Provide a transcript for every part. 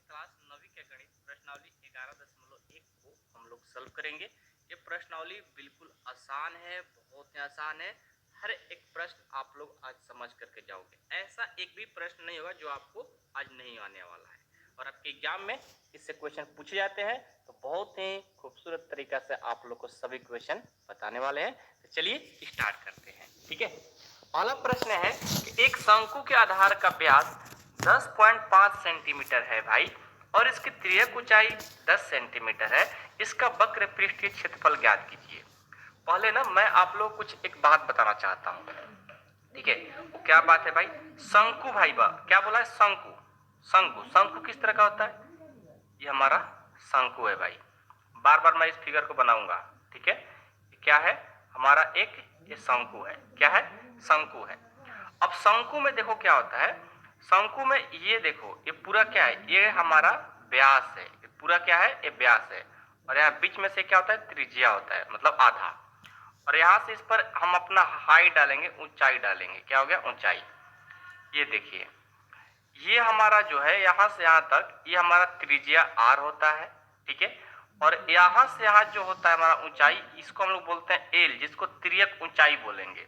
Class 9वीं के गणित प्रश्नावली 11.1 को हम लोग सॉल्व करेंगे। ये प्रश्नावली बिल्कुल आसान है, बहुत ही आसान है। हर एक प्रश्न आप लोग आज समझ करके जाओगे। ऐसा एक भी प्रश्न नहीं होगा जो आपको आज नहीं आने वाला है। और आपके एग्जाम में इससे क्वेश्चन पूछे जाते हैं तो बहुत ही खूबसूरत तरीका से आप लोग को सभी क्वेश्चन बताने वाले हैं। तो चलिए स्टार्ट करते हैं। ठीक है, पहला प्रश्न है कि एक शंकु के आधार का व्यास 10.5 सेंटीमीटर है भाई, और इसकी तिर्यक ऊंचाई 10 सेंटीमीटर है। इसका वक्र पृष्ठीय क्षेत्रफल ज्ञात कीजिए। पहले ना मैं आप लोग कुछ एक बात बताना चाहता हूँ। ठीक है, वो क्या बात है भाई? शंकु भाई क्या बोला है? शंकु। शंकु शंकु किस तरह का होता है? ये हमारा शंकु है भाई। बार बार मैं इस फिगर को बनाऊंगा। ठीक है, क्या है? हमारा एक ये शंकु है। क्या है? शंकु है। अब शंकु में देखो क्या होता है। शंकु में ये देखो, ये पूरा क्या है? ये हमारा व्यास है। ये पूरा क्या है? ये व्यास है। और यहाँ बीच में से क्या होता है? त्रिज्या होता है, मतलब आधा। और यहाँ से इस पर हम अपना हाइट डालेंगे, ऊंचाई डालेंगे। क्या हो गया? ऊंचाई। ये देखिए, ये हमारा जो है यहाँ से यहाँ तक, ये हमारा त्रिज्या आर होता है। ठीक है, और यहाँ से यहाँ जो होता है हमारा ऊंचाई, इसको हम लोग बोलते हैं एल, जिसको तिर्यक ऊंचाई बोलेंगे।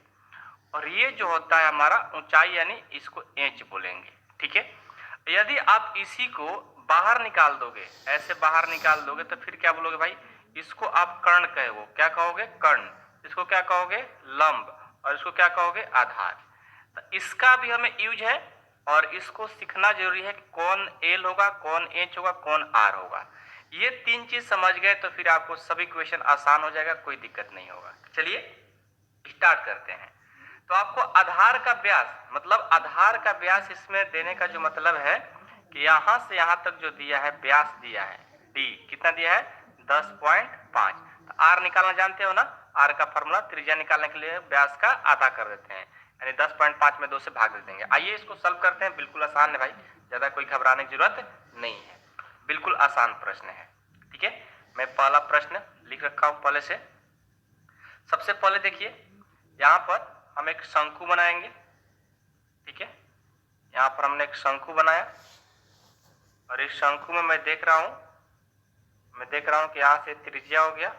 और ये जो होता है हमारा ऊंचाई, यानी इसको एच बोलेंगे। ठीक है, यदि आप इसी को बाहर निकाल दोगे, ऐसे बाहर निकाल दोगे, तो फिर क्या बोलोगे भाई? इसको आप कर्ण कहोगे। क्या कहोगे? कर्ण। इसको क्या कहोगे? लंब। और इसको क्या कहोगे? आधार। तो इसका भी हमें यूज है, और इसको सीखना जरूरी है कि कौन एल होगा, कौन एच होगा, कौन आर होगा। ये तीन चीज समझ गए तो फिर आपको सभी क्वेश्चन आसान हो जाएगा, कोई दिक्कत नहीं होगा। चलिए स्टार्ट करते हैं। तो आपको आधार का व्यास, मतलब आधार का व्यास इसमें देने का जो मतलब है कि यहां से यहां तक जो दिया है व्यास दिया है डी, कितना दिया है? 10.5। तो आर निकालना जानते हो ना? आर का फॉर्मूला त्रिज्या निकालने के लिए व्यास का आधा कर देते हैं, यानी 10.5 में 2 से भाग दे देंगे। आइए इसको सॉल्व करते हैं। बिल्कुल आसान है भाई, ज्यादा कोई घबराने की जरूरत नहीं है, बिल्कुल आसान प्रश्न है। ठीक है, मैं पहला प्रश्न लिख रखा हूं पहले से। सबसे पहले देखिए, यहां पर हम एक शंकु बनाएंगे। ठीक है, यहां पर हमने एक शंकु बनाया, और इस शंकु में मैं देख रहा हूं कि यहां से त्रिज्या हो गया,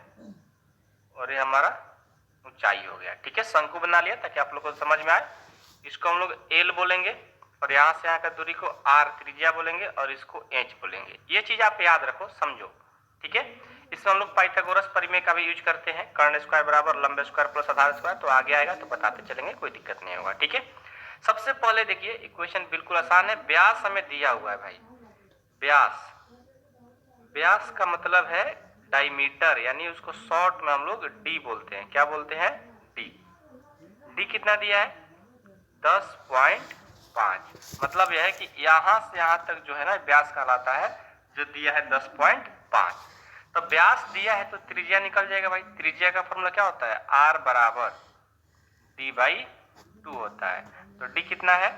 और ये हमारा ऊंचाई हो गया। ठीक है, शंकु बना लिया ताकि आप लोग को समझ में आए। इसको हम लोग एल बोलेंगे, और यहाँ से यहाँ का दूरी को आर त्रिज्या बोलेंगे, और इसको एच बोलेंगे। ये चीज आप याद रखो, समझो। ठीक है, इसमें हम लोग पाइथागोरस परिमेय का भी यूज करते हैं। कर्ण स्क्वायर बराबर लंब स्क्वायर प्लस आधार स्क्वायर, तो आगे आएगा तो बताते चलेंगे, कोई दिक्कत नहीं होगा। ठीक है, सबसे पहले देखिए इक्वेशन बिल्कुल आसान है। व्यास हमें दिया हुआ है भाई। व्यास, व्यास का मतलब है डायमीटर, यानी उसको शॉर्ट में हम लोग डी बोलते हैं। क्या बोलते हैं? डी। डी कितना दिया है? 10.5। मतलब यह है कि यहां से यहां तक जो है ना व्यास कहलाता है, जो दिया है 10.5। तो व्यास दिया है तो त्रिज्या निकल जाएगा भाई। त्रिज्या का फॉर्मूला क्या होता है? आर बराबर d/2 होता है। तो डी कितना है?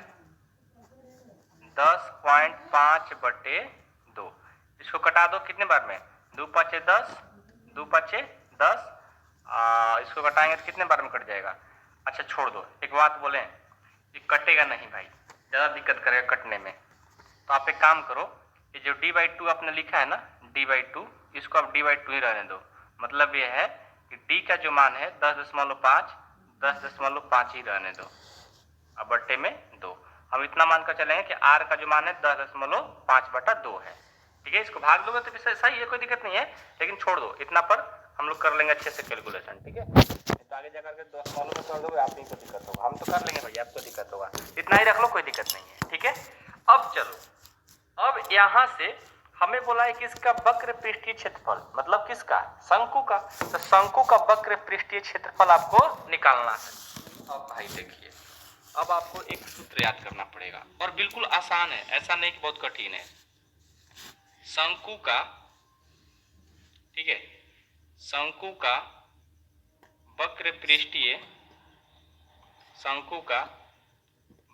10.5/2। इसको कटा दो कितने बार में? 2 5 10, 2 5 10। इसको कटाएंगे तो कितने बार में कट जाएगा? अच्छा छोड़ दो, एक बात बोले, ये कटेगा नहीं भाई, ज्यादा दिक्कत करेगा कटने में। तो आप एक काम करो, ये जो d/2 आपने लिखा है ना, d/2, इसको आप d/2 ही रहने दो। मतलब ये है कि d का जो मान है 10.5, 10.5 ही रहने दो, अब बट्टे में 2। हम इतना मानकर चलेंगे कि r का जो मान है 10.5/2 है। ठीक है, इसको भाग दोगे तो फिर सही है, कोई दिक्कत नहीं है, लेकिन छोड़ दो, इतना पर हम लोग कर लेंगे अच्छे से कैलकुलेशन। ठीक है, तो आगे जाकर के 10 में कर दोगे, आप ही को दिक्कत होगा, हम तो कर लेंगे भाई, आपको दिक्कत होगा। इतना ही रख लो, कोई दिक्कत नहीं है। ठीक है, अब चलो, अब यहां से हमें बोला है कि इसका वक्र पृष्ठीय क्षेत्रफल, मतलब किसका? शंकु का। तो शंकु का वक्र पृष्ठीय क्षेत्रफल आपको निकालना है। अब भाई देखिए, अब आपको एक सूत्र याद करना पड़ेगा, और बिल्कुल आसान है, ऐसा नहीं कि बहुत कठिन है। शंकु का, ठीक है, शंकु का वक्र पृष्ठीय, शंकु का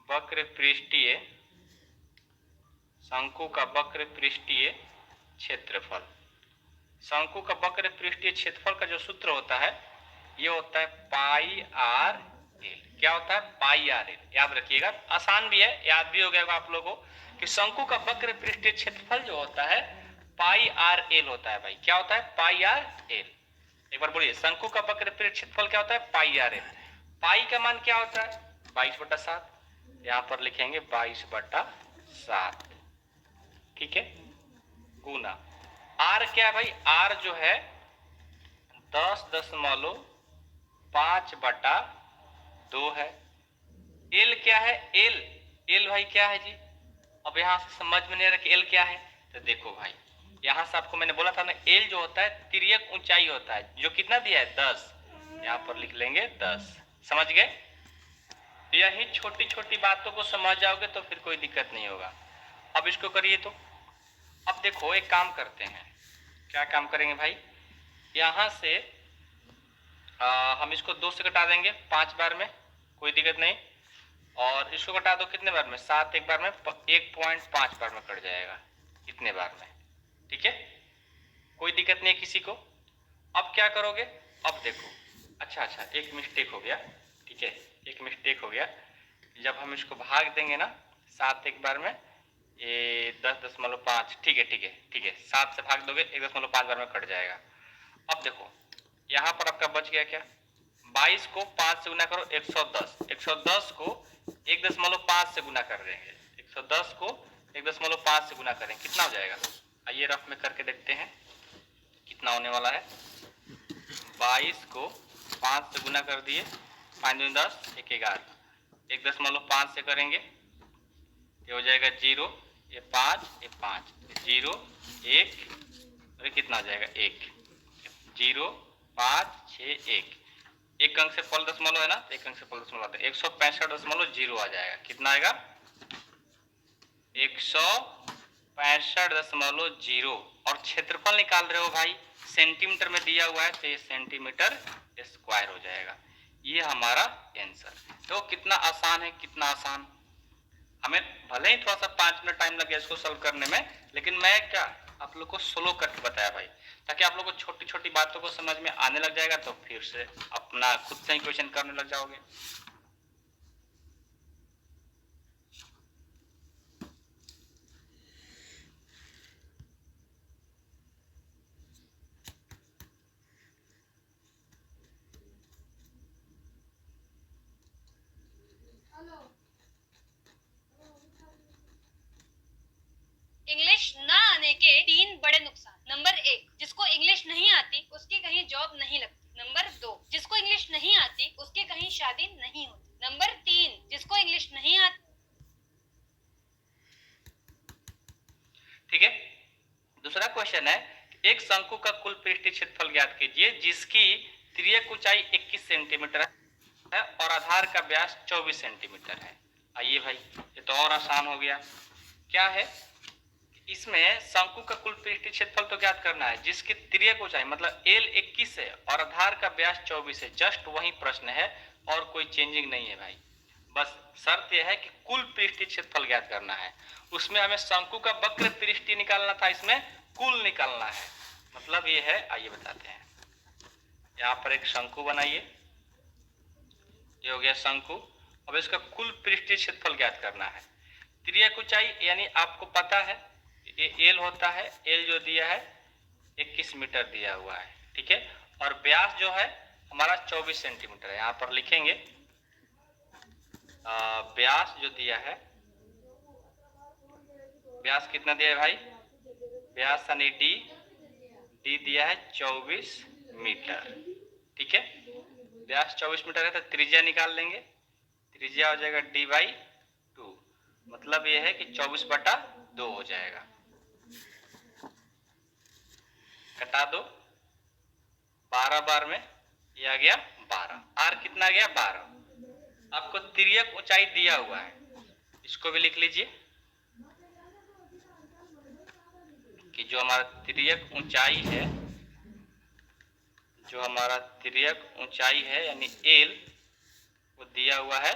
वक्र पृष्ठीय, शंकु का वक्र पृष्ठीय क्षेत्रफल। शंकु का वक्र पृष्ठीय क्षेत्रफल का जो सूत्र होता है, ये होता है पाई आर एल। क्या होता है? Pi R L. याद रखिएगा, आसान भी है, याद भी हो गया आप लोगों को। कि शंकु का वक्र पृष्ठीय क्षेत्रफल जो होता है पाई आर एल होता है भाई। क्या होता है? Pi R L. एक बार बोलिए, शंकु का वक्र पृष्ठीय क्षेत्रफल क्या होता है? Pi R L. पाई का मान क्या होता है? 22/7। यहां पर लिखेंगे 22/7, ठीक है, गुना आर क्या है भाई? आर जो है 10.5/2 है। एल क्या है? एल एल भाई क्या है जी? अब यहां से समझ में नहीं आ रहा कि एल क्या है, तो देखो भाई, यहां से आपको मैंने बोला था ना, एल जो होता है तिर्यक ऊंचाई होता है, जो कितना दिया है? 10। यहां पर लिख लेंगे 10। समझ गए? यही छोटी छोटी बातों को समझ जाओगे तो फिर कोई दिक्कत नहीं होगा। अब इसको करिए तो। अब देखो एक काम करते हैं। क्या काम करेंगे भाई? यहां से हम इसको 2 से घटा देंगे 5 बार में, कोई दिक्कत नहीं। और इसको घटा दो कितने बार में? 7 एक बार में, 1.5 बार में कट जाएगा, इतने बार में, ठीक है, कोई दिक्कत नहीं है किसी को। अब क्या करोगे? अब देखो, अच्छा एक मिस्टेक हो गया, ठीक है, एक मिस्टेक हो गया। जब हम इसको भाग देंगे ना 7 एक बार में, ये 10.5, ठीक है, 7 से भाग दोगे 1.5 बार में कट जाएगा। अब देखो यहाँ पर आपका बच गया क्या? 22 को 5 से गुना करो, 110। 110 को 1.5 से गुना कर देंगे, 110 को 1.5 से गुना करें, कितना हो जाएगा? आइए रफ में करके देखते हैं कितना होने वाला है। 22 को 5 से गुना कर दिए, 5 दूनी 10, 1 11, 1.5 से करेंगे, ये हो जाएगा 0, ये 5, ये 5, 0 1, और कितना हो जाएगा? 1, 0 5 6 1, एक अंक से फल दशमलव है ना, एक अंक से फल दशमलव आता है, 165.0 आ जाएगा। कितना आएगा? 165.0। और क्षेत्रफल निकाल रहे हो भाई, सेंटीमीटर में दिया हुआ है, तो ये सेंटीमीटर स्क्वायर हो जाएगा। ये हमारा आंसर। तो कितना आसान है, कितना आसान। हमें भले ही थोड़ा सा 5 मिनट टाइम लगे इसको सॉल्व करने में, लेकिन मैं क्या आप लोग को स्लो करके बताया भाई, ताकि आप लोग को छोटी छोटी बातों को समझ में आने लग जाएगा, तो फिर से अपना खुद से ही क्वेश्चन करने लग जाओगे। इंग्लिश न आने के 3 बड़े नुकसान। नंबर 1, जिसको इंग्लिश नहीं आती उसकी कहीं जॉब नहीं लगती। नंबर 2, जिसको इंग्लिश नहीं आती उसकी कहीं शादी नहीं होती। नंबर 3, जिसको इंग्लिश नहीं आती। ठीक है, दूसरा क्वेश्चन है, एक शंकु का कुल पृष्ठीय क्षेत्रफल ज्ञात कीजिए जिसकी तिर्यक ऊंचाई 21 सेंटीमीटर है और आधार का व्यास 24 सेंटीमीटर है। आइए भाई, ये तो और आसान हो गया। क्या है? इसमें शंकु का कुल पृष्ठीय क्षेत्रफल तो ज्ञात करना है जिसकी तिर्यक ऊंचाई मतलब एल 21 है और आधार का व्यास 24 है। जस्ट वही प्रश्न है और कोई चेंजिंग नहीं है भाई। बस शर्त यह है कि कुल पृष्ठीय क्षेत्रफल ज्ञात करना है। उसमें हमें शंकु का वक्र पृष्ठीय निकालना था, इसमें कुल निकालना है। मतलब ये है, आइए बताते हैं। यहाँ पर एक शंकु बनाइए, ये हो गया शंकु। अब इसका कुल पृष्ठीय क्षेत्रफल ज्ञात करना है। तिर्यक ऊंचाई यानी आपको पता है ये एल होता है, एल जो दिया है 21 मीटर दिया हुआ है, ठीक है, और व्यास जो है हमारा 24 सेंटीमीटर है। यहाँ पर लिखेंगे व्यास जो दिया है, व्यास कितना दिया है भाई? व्यास यानी डी दिया है 24 मीटर, ठीक है, व्यास 24 मीटर है तो त्रिज्या निकाल लेंगे, त्रिज्या हो जाएगा d/2, मतलब यह है कि 24/2 हो जाएगा। घटा दो 12 बार में, ये आ गया 12। आर कितना गया? 12। आपको तिर्यक ऊंचाई दिया हुआ है, इसको भी लिख लीजिए कि जो हमारा तिर्यक ऊंचाई है, जो हमारा तिर्यक ऊंचाई है यानी एल, वो दिया हुआ है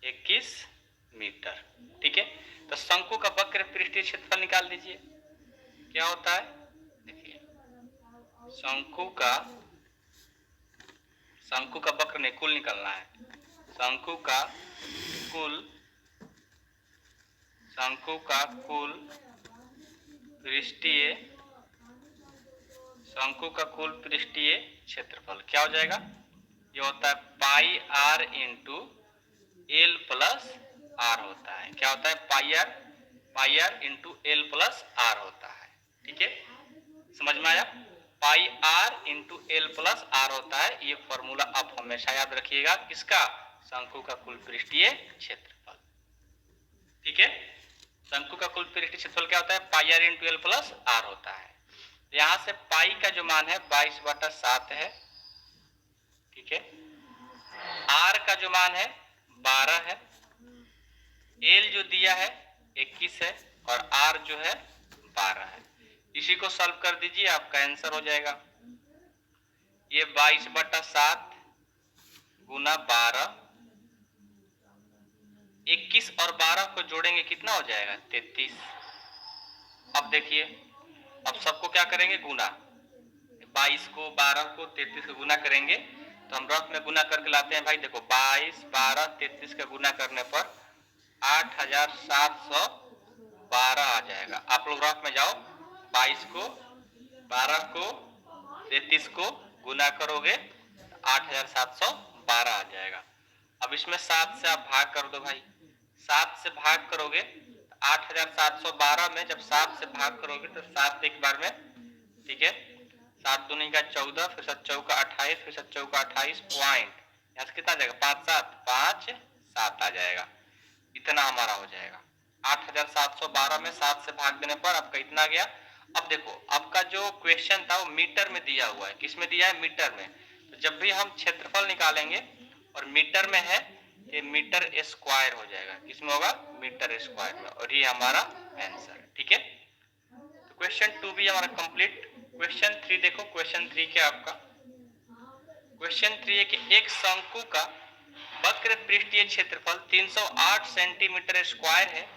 21 मीटर, ठीक है। तो शंकु का वक्र पृष्ठीय क्षेत्रफल निकाल दीजिए। क्या होता है? देखिए, शंकु का वक्र नहीं, कुल निकालना है। शंकु शंकु का कुल पृष्ठीय क्षेत्रफल क्या हो जाएगा? ये होता है pi r into l plus r होता है। क्या होता है? Pi r into l plus r होता है। ठीक है, समझ में आया? Pi r into l plus r होता है। ये फॉर्मूला आप हमेशा याद रखिएगा। किसका? शंकु का कुल पृष्ठीय क्षेत्रफल। ठीक है, शंकु का कुल पृष्ठीय क्षेत्रफल क्या होता है? Pi r into l plus r होता है। यहां से पाई का जो मान है 22/7 है। ठीक है, आर का जो मान है 12 है, एल जो दिया है 21 है और आर जो है 12 है। इसी को सॉल्व कर दीजिए, आपका आंसर हो जाएगा। ये 22/7 गुना 12, 21 और 12 को जोड़ेंगे कितना हो जाएगा? 33। अब देखिए, अब सबको क्या करेंगे? गुना। 22 को 12 को 33 को गुना करेंगे तो हम रफ में गुना करके लाते हैं भाई। देखो 22, 12, 33 का गुना करने पर 8712 आ जाएगा। आप लोग रफ में जाओ, 22 को 12 को 33 को गुना करोगे 8712 आ जाएगा। अब इसमें 7 से आप भाग कर दो भाई। 7 से भाग करोगे तो 8712 में जब 7 से भाग करोगे तो 7 एक बार में, ठीक है, 7 दूनी का 14, फिर 7 चौका 28, फिर 7 चौका 28 पॉइंट, यहाँ से कितना आ जाएगा? 5 आ जाएगा। इतना हमारा हो जाएगा। 8712 में 7 से भाग देने पर आपका इतना गया। अब देखो, आपका जो क्वेश्चन था वो मीटर में दिया हुआ है। किस में दिया है? मीटर में। तो जब भी हम क्षेत्रफल निकालेंगे और मीटर में है, ये मीटर स्क्वायर हो जाएगा। किसमें होगा? मीटर स्क्वायर में। और ये हमारा आंसर है। ठीक है, तो क्वेश्चन 2 भी हमारा कंप्लीट। क्वेश्चन 3 देखो। क्वेश्चन 3 क्या आपका? क्वेश्चन 3 है कि एक शंकु का वक्र पृष्ठीय क्षेत्रफल 308 सेंटीमीटर स्क्वायर है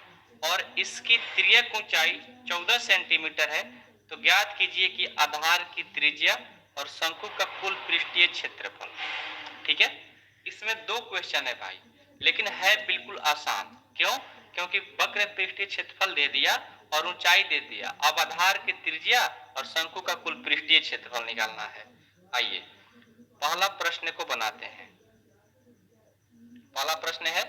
और इसकी तिर्यक ऊंचाई 14 सेंटीमीटर है। तो ज्ञात कीजिए कि आधार की त्रिज्या और शंकु का कुल पृष्ठीय क्षेत्रफल। ठीक है, इसमें 2 क्वेश्चन है भाई, लेकिन है बिल्कुल आसान। क्यों? क्योंकि वक्र पृष्ठीय क्षेत्रफल दे दिया और ऊंचाई दे दिया। अब आधार की त्रिज्या और शंकु का कुल पृष्ठीय क्षेत्रफल निकालना है। आइए पहला प्रश्न को बनाते हैं। पहला प्रश्न है,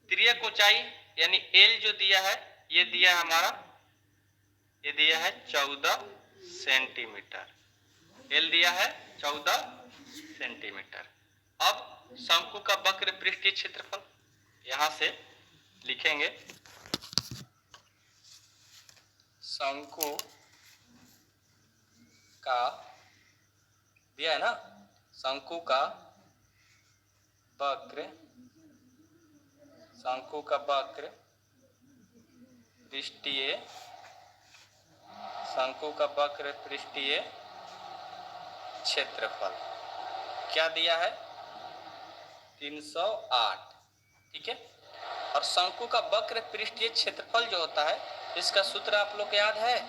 तिर्यक ऊंचाई यानी एल जो दिया है, ये दिया है हमारा, ये दिया है 14 सेंटीमीटर। एल दिया है 14 सेंटीमीटर। अब शंकु का वक्र पृष्ठीय क्षेत्रफल यहां से लिखेंगे। शंकु का दिया है ना, शंकु का वक्र पृष्ठीय, शंकु का वक्र पृष्ठीय क्षेत्रफल क्या दिया है? 308। ठीक है, और शंकु का वक्र पृष्ठीय क्षेत्रफल जो होता है, इसका सूत्र आप लोग को याद है?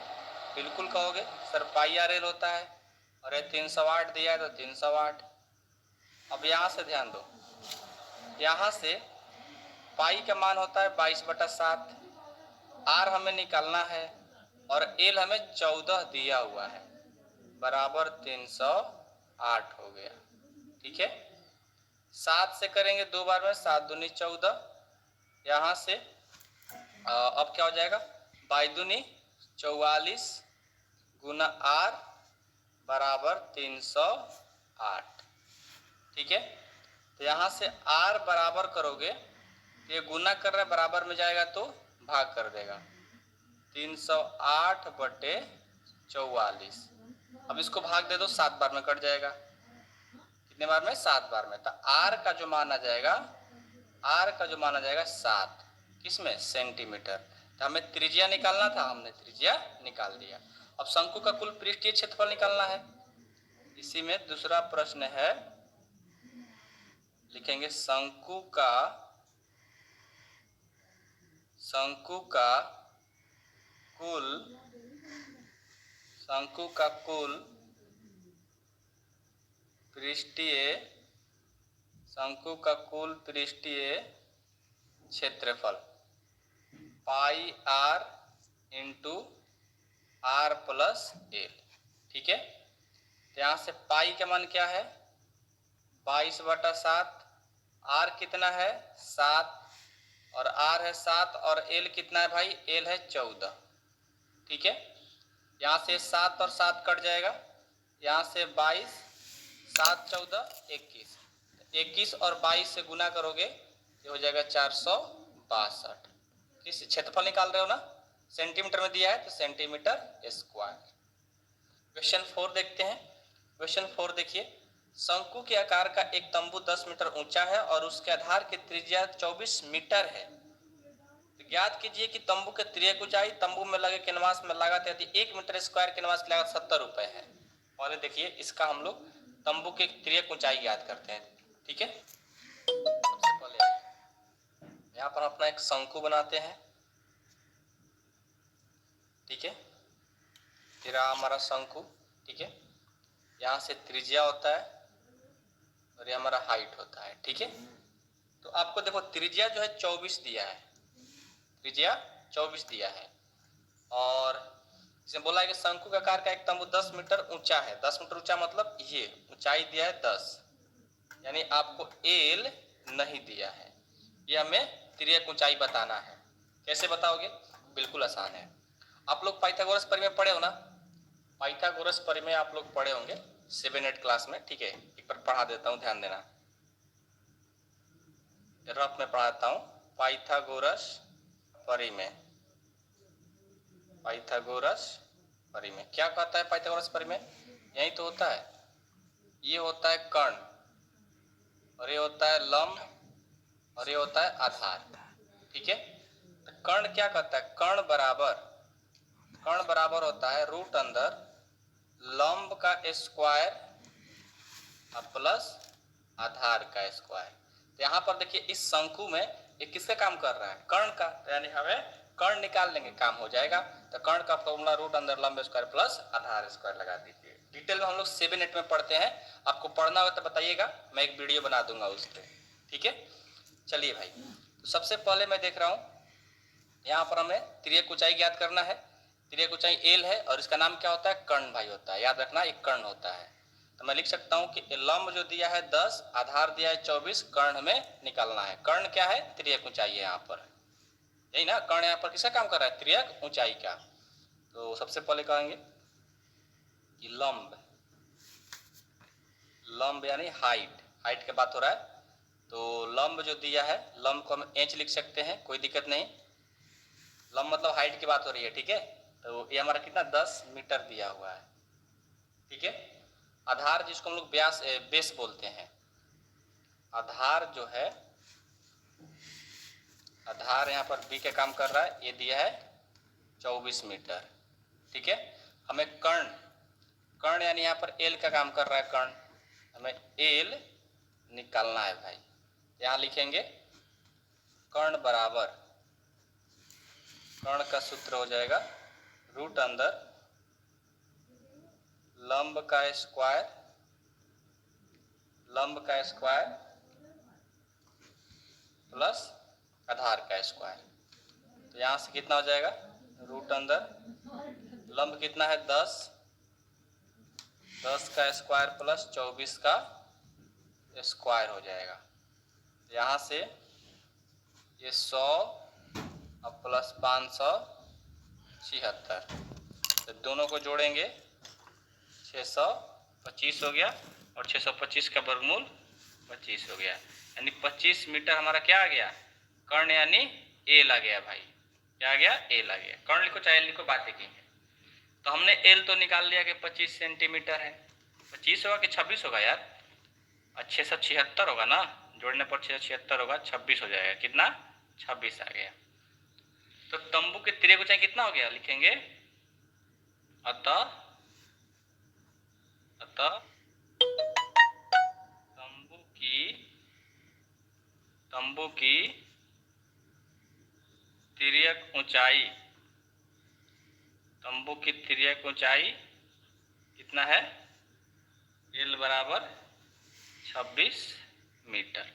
बिल्कुल कहोगे सर पाई आर एल होता है, और ये 308 दिया है तो 308। अब यहाँ से ध्यान दो, यहाँ से पाई का मान होता है 22/7, आर हमें निकालना है और एल हमें 14 दिया हुआ है, बराबर 308 हो गया। ठीक है, 7 से करेंगे 2 बार में, 7 दूनी 14, यहाँ से अब क्या हो जाएगा? 22 दूनी 44 गुना आर बराबर 308। ठीक है, तो यहाँ से आर बराबर करोगे, ये गुना कर रहे बराबर में जाएगा तो भाग कर देगा, 308/44। अब इसको भाग दे दो, 7 बार में कट जाएगा। कितने बार में? 7 बार में। तो आर का जो मान आ जाएगा, आर का जो मान आ जाएगा 7, किसमें? सेंटीमीटर। तो हमें त्रिज्या निकालना था, हमने त्रिज्या निकाल दिया। अब शंकु का कुल पृष्ठीय क्षेत्रफल निकालना है। इसी में दूसरा प्रश्न है, लिखेंगे शंकु का कुल पृष्ठीय क्षेत्रफल। Pi r into r plus l. ठीक है, तो यहाँ से पाई का मान क्या है 22/7, आर कितना है 7 और आर है 7 और एल कितना है भाई, एल है 14। ठीक है, यहाँ से 7 और 7 कट जाएगा, यहाँ से 22, 7 14 21, 21 और 22 से गुना करोगे ये हो जाएगा 462। किस क्षेत्रफल निकाल रहे हो ना, सेंटीमीटर में दिया है तो सेंटीमीटर स्क्वायर। क्वेश्चन 4 देखते हैं। क्वेश्चन 4 देखिए, शंकु के आकार का एक तंबू 10 मीटर ऊंचा है और उसके आधार की त्रिज्या 24 मीटर है। तो ज्ञात कीजिए कि तंबू के त्रिज्या ऊंचाई, तंबू में लगे कैनवास में लागत यदि 1 मीटर स्क्वायर कैनवास की लागत 70 रुपए है। पहले देखिए इसका हम लोग तंबू के त्रिज्या ऊंचाई ज्ञात करते हैं। ठीक है, सबसे पहले यहाँ पर अपना एक शंकु बनाते हैं। ठीक है, तेरा हमारा शंकु। ठीक है, यहाँ से त्रिज्या होता है और ये हमारा हाइट होता है। ठीक है, तो आपको देखो त्रिज्या जो है 24 दिया है, त्रिज्या 24 दिया है और इसमें बोला है कि शंकु का आकार का एक तंबू 10 मीटर ऊंचा है। 10 मीटर ऊंचा मतलब ये ऊंचाई दिया है 10, यानी आपको एल नहीं दिया है, ये हमें त्रिज्या ऊंचाई बताना है। कैसे बताओगे, बिल्कुल आसान है। आप लोग पाइथागोरस परिमेय पढ़े हो ना, पाइथागोरस परिमेय आप लोग पढ़े होंगे 7-8 क्लास में। ठीक है, एक बार पढ़ा देता हूँ, ध्यान देना, रफ में पढ़ाता हूँ। पाइथागोरस परिमेय, पाइथागोरस परिमेय क्या कहता है, पाइथागोरस परिमेय यही तो होता है, ये होता है कर्ण और ये होता है लंब और ये होता है आधार। ठीक है, तो कर्ण क्या कहता है, कर्ण बराबर होता है रूट अंदर लंब का स्क्वायर प्लस आधार का स्क्वायर। तो यहाँ पर देखिए इस शंकु में ये किसका काम कर रहा है, कर्ण का, यानी हमें कर्ण निकाल लेंगे, काम हो जाएगा। तो कर्ण का फॉर्मूला रूट अंदर लंब स्क्वायर प्लस आधार स्क्वायर लगा दीजिए। डिटेल में हम लोग 7-8 में पढ़ते हैं, आपको पढ़ना हो तो बताइएगा, मैं एक वीडियो बना दूंगा उस पर। ठीक है, चलिए भाई, तो सबसे पहले मैं देख रहा हूँ यहाँ पर हमें त्रिज्या ऊंचाई ज्ञात करना है। त्रिज्या ऊंचाई एल है और इसका नाम क्या होता है, कर्ण भाई होता है, याद रखना एक कर्ण होता है। तो मैं लिख सकता हूँ कि लंब जो दिया है 10, आधार दिया है 24, कर्ण हमें निकालना है। कर्ण क्या है, त्रिज्या ऊंचाई है यहाँ पर, यही ना, कर्ण यहाँ पर किसका काम कर रहा है, त्रिज्या ऊंचाई का। तो सबसे पहले कहेंगे कि लंब, लंब यानी हाइट, हाइट की बात हो रहा है। तो लंब जो दिया है, लंब को हम इंच लिख सकते हैं, कोई दिक्कत नहीं, लंब मतलब हाइट की बात हो रही है। ठीक है, तो ये हमारा कितना 10 मीटर दिया हुआ है। ठीक है, आधार जिसको हम लोग व्यास बेस बोलते हैं, आधार जो है, आधार यहाँ पर बी का काम कर रहा है, ये दिया है 24 मीटर। ठीक है, हमें कर्ण, कर्ण यानी यहाँ पर एल का काम कर रहा है, कर्ण, हमें एल निकालना है भाई। यहाँ लिखेंगे कर्ण बराबर, कर्ण का सूत्र हो जाएगा रूट अंदर लंब का स्क्वायर, लंब का स्क्वायर प्लस आधार का स्क्वायर। तो यहाँ से कितना हो जाएगा, रूट अंदर लंब कितना है 10, 10 का स्क्वायर प्लस 24 का स्क्वायर हो जाएगा। यहाँ से ये 100 और प्लस 576, तो दोनों को जोड़ेंगे 625 हो गया और 625 का वर्गमूल 25 हो गया, यानी 25 मीटर हमारा क्या आ गया, कर्ण यानी एल आ गया भाई। क्या आ गया, एल आ गया। कर्ण लिखो चाहे एल लिखो, बात एक ही है। तो हमने एल तो निकाल लिया कि 25 सेंटीमीटर है। 25 होगा कि 26 होगा यार, 676 होगा ना, जोड़ने पर 676 होगा, 26 हो जाएगा, कितना 26 आ गया। तो तंबू के त्रिज्या ऊंचाई कितना हो गया, लिखेंगे अतः तंबू की त्रिज्या ऊंचाई, तंबू की त्रिज्या ऊंचाई कितना है, एल बराबर 26 मीटर।